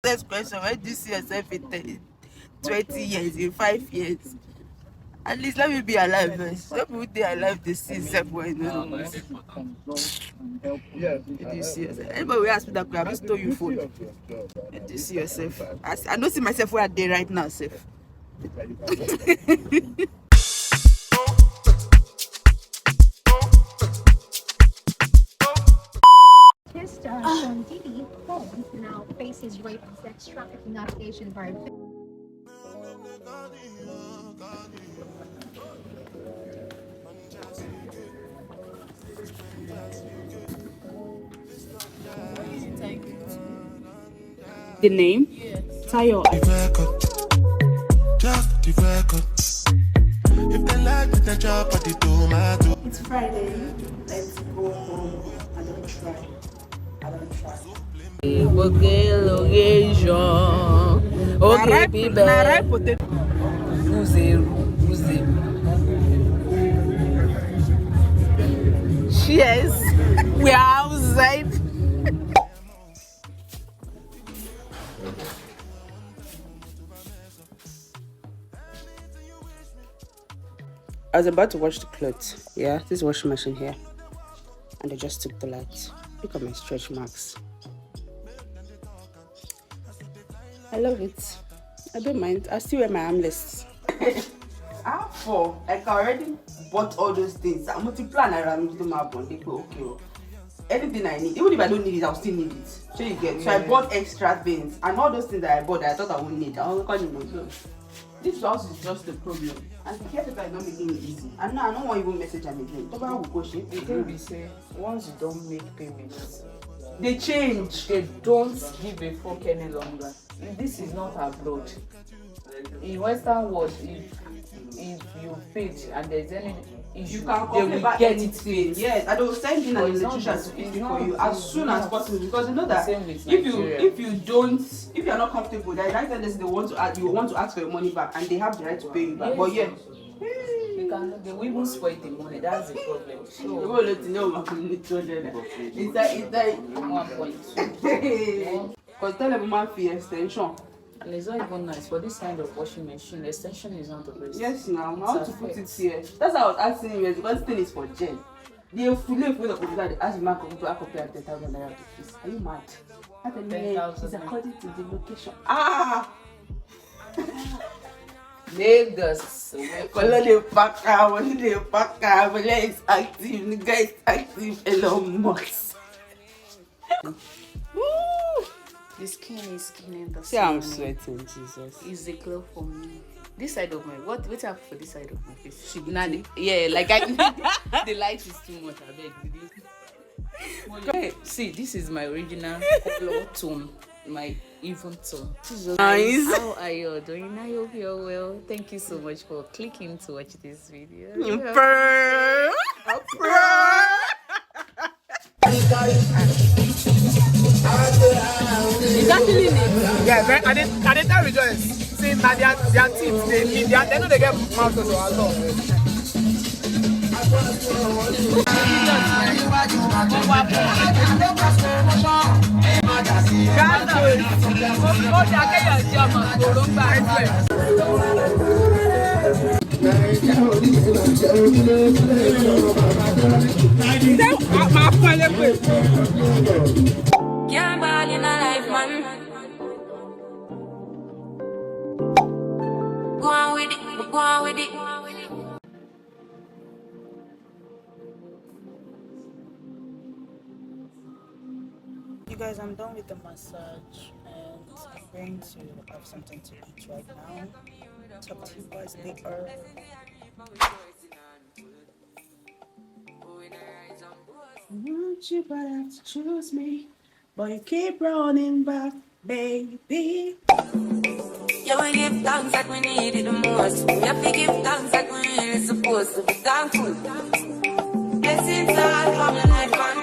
Next question: where do you see yourself in 20 years, in 5 years? At least let me be alive first. Some people they alive they see themselves when you know. Where do you see yourself? Anybody will ask me that question, I just told you phone. Where do you see yourself? I don't see myself where I dey right now, safe. From DD home now faces rape and sex trafficking allegations by The name? Yes. Tayo. It's Friday. Let's go home. I don't try. Okay, people. Cheers. We are outside. I was about to wash the clothes. Yeah, this washing machine here. And I just took the light. Look at my stretch marks. I love it. I don't mind. I still wear my armless. How for? Like I already bought all those things. I'm multi-plan around my bond. They go okay. Anything I need, even if I don't need it, I'll still need it. So you get. So I bought extra things, and all those things that I bought that I thought I wouldn't need, I only call you. This house is just the problem. And the caretaker is not making it easy. And now I don't want even message them again. The thing we say, once you don't make payments, they change. They don't give a fuck any longer. This is not abroad. In Western world, if you paid and there's any issue, you can complain about anything. Yes, and they will send in an electrician to fix it for you as soon as possible, because you know that if you are not comfortable, the right then they want to ask, you want to ask for your money back, and they have the right to pay you back. Yes. But yeah, they will even spoil the money. That's the problem. So you will let you know my community. It's like 1.2. Because tell them man fee extension. And it's not even nice for this kind of washing machine. The extension is not the best. Yes, now I want to put it here. That's why I was asking you, because this thing is for gel. They fully for the computer. They ask me to copy at 10,000 naira to this. Are you mad? It's according to the location. Lagos. Color the packer, when the packer, when it's active, the guy is active, Elon Musk. The skin is skinning the See, I'm sweating, Jesus. It's the glow for me. This side of my what happened for this side of my face? The light is too much. I beg. Okay, see, this is my original color tone, my even tone. Nice. How are you doing? I hope you're well. Thank you so much for clicking to watch this video. Is that feeling it? Yeah, I didn't tell Rejoice. See, now their teeth, they know they get mouth as well. Can't ball in a life, man. Go on with it, go on with it. You guys, I'm done with the massage and I'm going to have something to eat right now. Talk to you guys later. Want you, but have to choose me. But you keep running back, baby. Yeah, we give thanks that we need it the most. We have to give thanks that we really supposed to be thankful. Blessings are coming like man.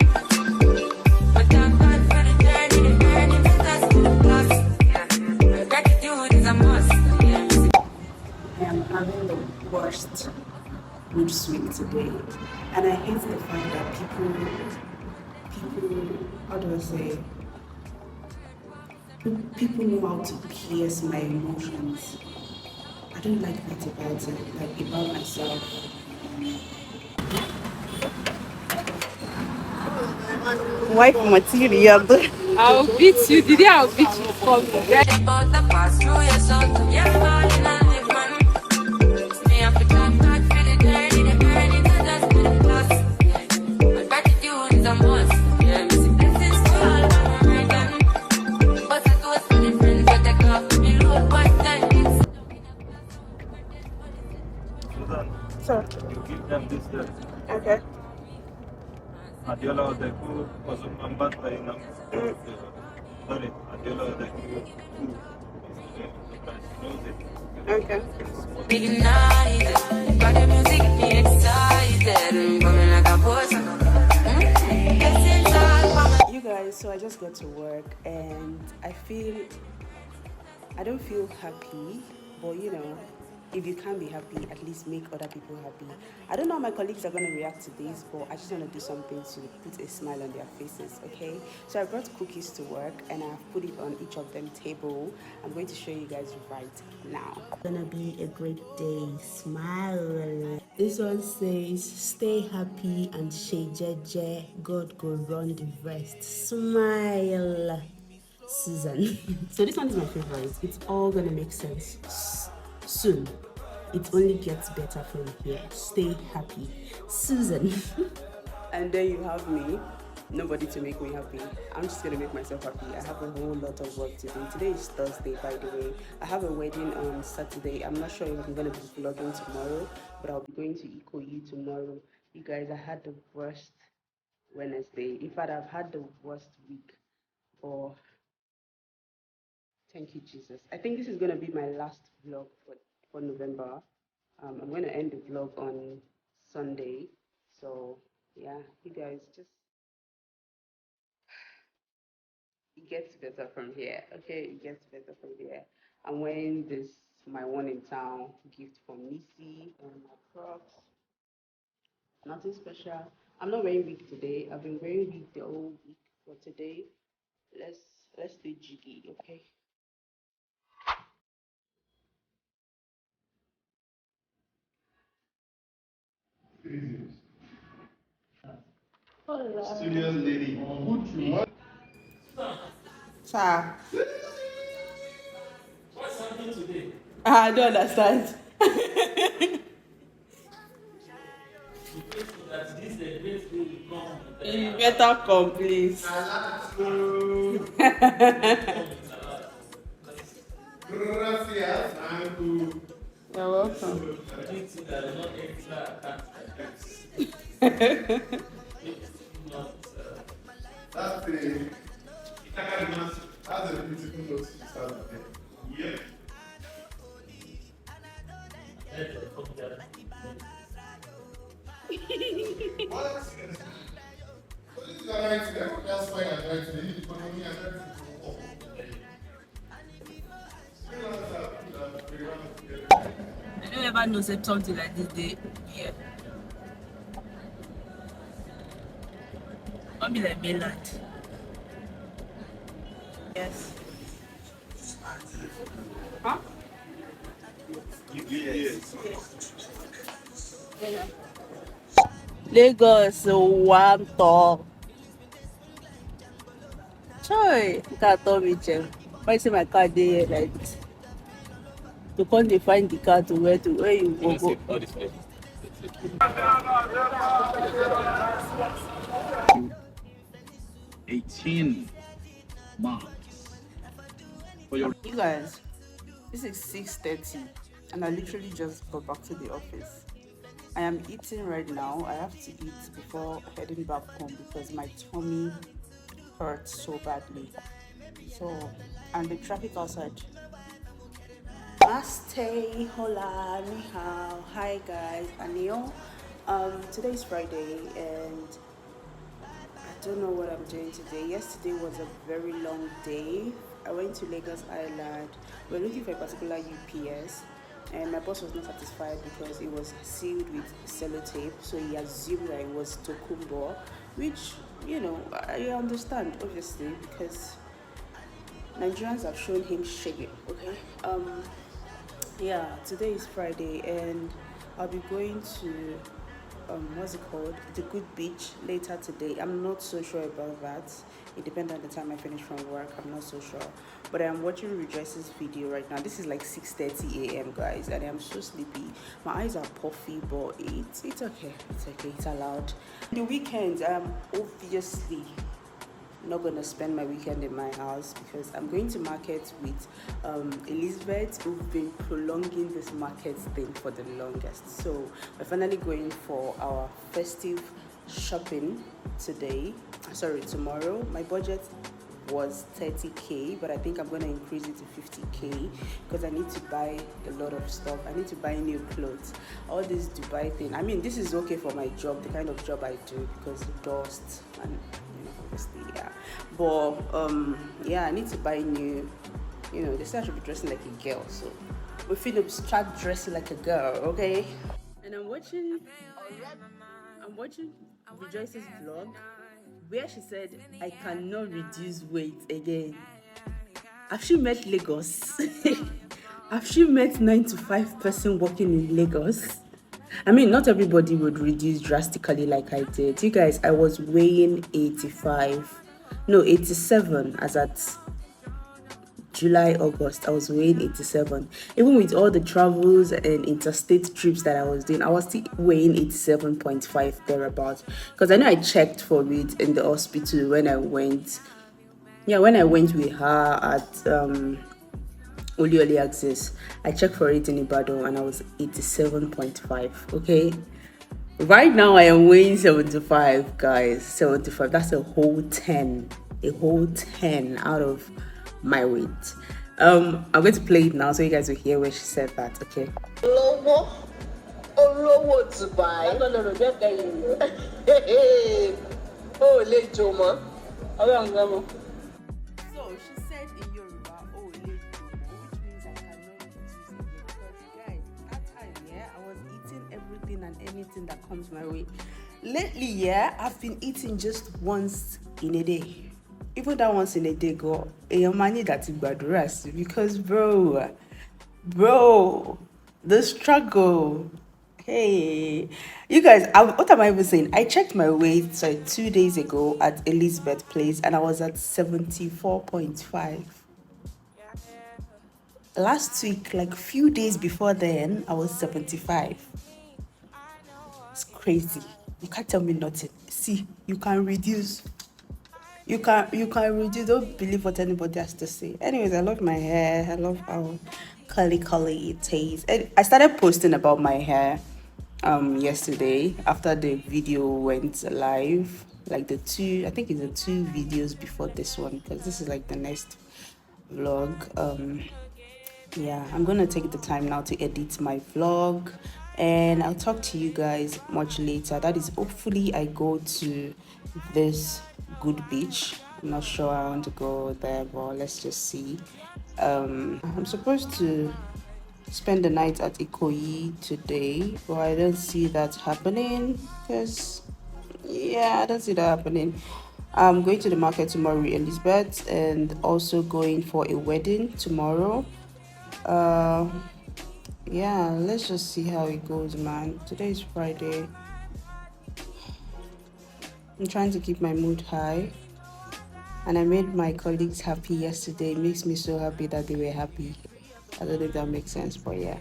But thank God for the journey to us to the plus. Yeah, gratitude is a must. Yeah. I am having the worst mood swing today, and I hate the fact that people, how do I say? People know how to pierce my emotions. I don't like that about it, like about myself. Wife material. I'll beat you. Did I'll beat you for me? But the past through your son, you're falling and live man. Me have to come back for the journey to just be the plus. But gratitude is a must. Yeah, me see blessings to all of my American. But it was for the friends that take off me load one time. So, You give them this okay. Adiola Odeku was a member by number. Sorry, Adiola Odeku. Okay. Big night, got the music me excited. Coming like a boss. You guys, so I just got to work and I don't feel happy, but you know, if you can't be happy, at least make other people happy. I don't know how my colleagues are going to react to this, but I just want to do something to put a smile on their faces, okay? So I brought cookies to work and I've put it on each of them table. I'm going to show you guys right now. It's gonna be a great day. Smile. This one says, stay happy and 𝗟𝐧𝐧𝐶𝐞𝐿. God go run the rest. Smile. Susan. So this one is my favorite. It's all gonna make sense soon. It only gets better from here. Stay happy, Susan. And then you have me. Nobody to make me happy. I'm just gonna make myself happy. I have a whole lot of work to do. Today is Thursday, by the way. I have a wedding on Saturday. I'm not sure if I'm gonna be vlogging tomorrow, but I'll be going to 𝗂𝐴 tomorrow. You guys, I had the worst Wednesday. In fact, I've had the worst week. Or thank you, Jesus. I think this is gonna be my last vlog for November. I'm going to end the vlog on Sunday. So yeah, you guys, just it gets better from here. Okay, it gets better from here. I'm wearing this my one in town gift from Missy and my Crocs. Nothing special. I'm not wearing wig today. I've been wearing wig the whole week, but today let's do jiggy, okay? Serious lady. What? Sir. What's happening today? I don't understand. You better come, please. Gracias, uncle. You're welcome. That's a beautiful note to start with. Yep. What? What is that right there? That's why I'm right there. You put me and everything. I don't ever know something like this day. Yeah. I'll be like mainland. Yes. Huh? Yes. Lagos, one talk. Choy, 𝗏𝐿. Why say my car there like this? You can't find the car to where you go. 18 marks. For your You guys, this is 6:30 and I literally just got back to the office. I am eating right now. I have to eat before heading back home because my tummy hurts so badly. So, and the traffic outside. Namaste, hola, ni hao, hi guys, annyeong. Today is Friday and I don't know what I'm doing today. Yesterday was a very long day. I went to Lagos Island. We're looking for a particular UPS and my boss was not satisfied because it was sealed with sellotape, so he assumed that it was 𝗂𝐴, which, you know, I understand obviously because Nigerians have shown him shaggy. Okay. Yeah, today is Friday and I'll be going to what's it called, the good beach later today. I'm not so sure about that. It depends on the time I finish from work. I'm not so sure, but I'm watching Rejoice's video right now. This is like 6:30 a.m. guys, and I'm so sleepy. My eyes are puffy, but it's okay. It's okay. It's allowed. The weekends, I'm obviously not gonna spend my weekend in my house because I'm going to market with Elizabeth, who've been prolonging this market thing for the longest. So we're finally going for our festive shopping tomorrow. My budget was 30k, but I think I'm gonna increase it to 50k because I need to buy a lot of stuff. I need to buy new clothes. All this Dubai thing, I mean, this is okay for my job, the kind of job I do, because dust and obviously, yeah. But yeah, I need to buy new, they say I should be dressing like a girl, so we finna start dressing like a girl, okay? And I'm watching Rejoice's vlog where she said I cannot reduce weight again. Have she met Lagos? Have she met 9 to 5 person working in Lagos? I mean, not everybody would reduce drastically like I did. You guys, I was weighing 87 as at July, August. I was weighing 87. Even with all the travels and interstate trips that I was doing, I was still weighing 87.5 thereabouts. Because I know I checked for it in the hospital when I went. Yeah, when I went with her at 𝗟𝗏𝗃𝐿𝐴. I checked for it in Ibadan and I was 87.5. Okay, right now I am weighing 75, guys. 75. That's a whole 10 out of my weight. I'm going to play it now so you guys will hear where she said that. Okay. Olowo Dubai. Oh, le Joma. So she said in Yoruba, oh, which means I cannot reduce again. Because guys, that time, yeah, I was eating everything and anything that comes my way. Lately, yeah, I've been eating just once in a day. Even that once in a day, go, because bro, the struggle. Hey, you guys, what am I even saying? I checked my weight 2 days ago at Elizabeth Place and I was at 74.5. Last week, like a few days before then, I was 75. It's crazy. You can't tell me nothing. See, you can reduce. You can reduce. Don't believe what anybody has to say. Anyways, I love my hair. I love how curly it tastes. And I started posting about my hair yesterday after the video went live. Like I think it's the 2 videos before this one, because this is like the next vlog. Yeah, I'm gonna take the time now to edit my vlog and I'll talk to you guys much later. That is, hopefully I go to this good beach. I'm not sure I want to go there, but let's just see. I'm supposed to spend the night at 𝗂𝐴 today, but I don't see that happening because, yeah, I don't see that happening. I'm going to the market tomorrow with Elizabeth and also going for a wedding tomorrow. Yeah, let's just see how it goes, man. Today is Friday. I'm trying to keep my mood high, and I made my colleagues happy yesterday. It makes me so happy that they were happy. I don't know if that makes sense, but yeah.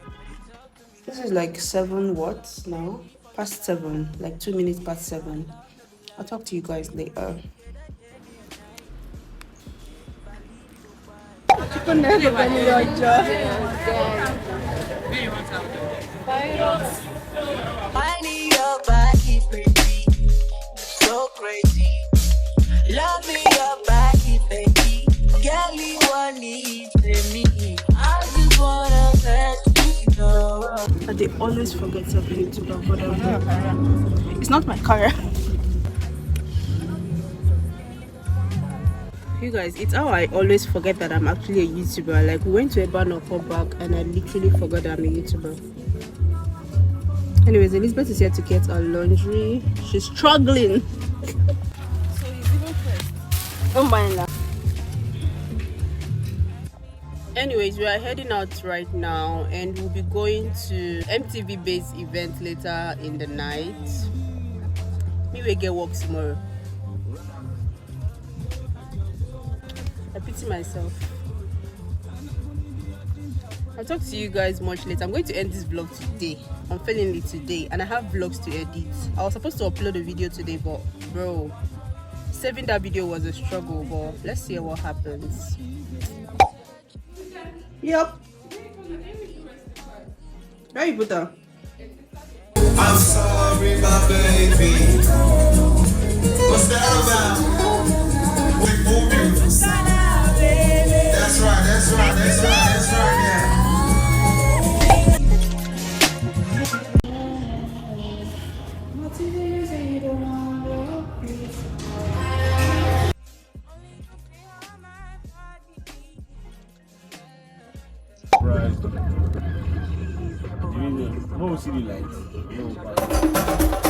This is like 7 what now? Past 7, like 2 minutes past 7. I'll talk to you guys later. I need your body, baby. So crazy. Love me your body, baby. Girl, you want me to me. I just wanna let you know. But they always forget something to go for them. It's not my car. You guys, it's how I always forget that I'm actually a YouTuber. Like, we went to a bar not far back and I literally forgot that I'm a YouTuber. Anyways, Elizabeth is here to get our laundry. She's struggling. So he's even first. Don't mind that. Anyways, we are heading out right now and we'll be going to MTV-based event later in the night. Me will get work tomorrow. I pity myself. I'll talk to you guys much later. I'm going to end this vlog today, unfailingly today, and I have vlogs to edit. I was supposed to upload a video today, but bro, saving that video was a struggle, but let's see what happens. Yep. Where you put her? I'm sorry, my baby. What's that about? That's right, that's right, that's right, that's right, yeah. Right. You know, no city lights. No.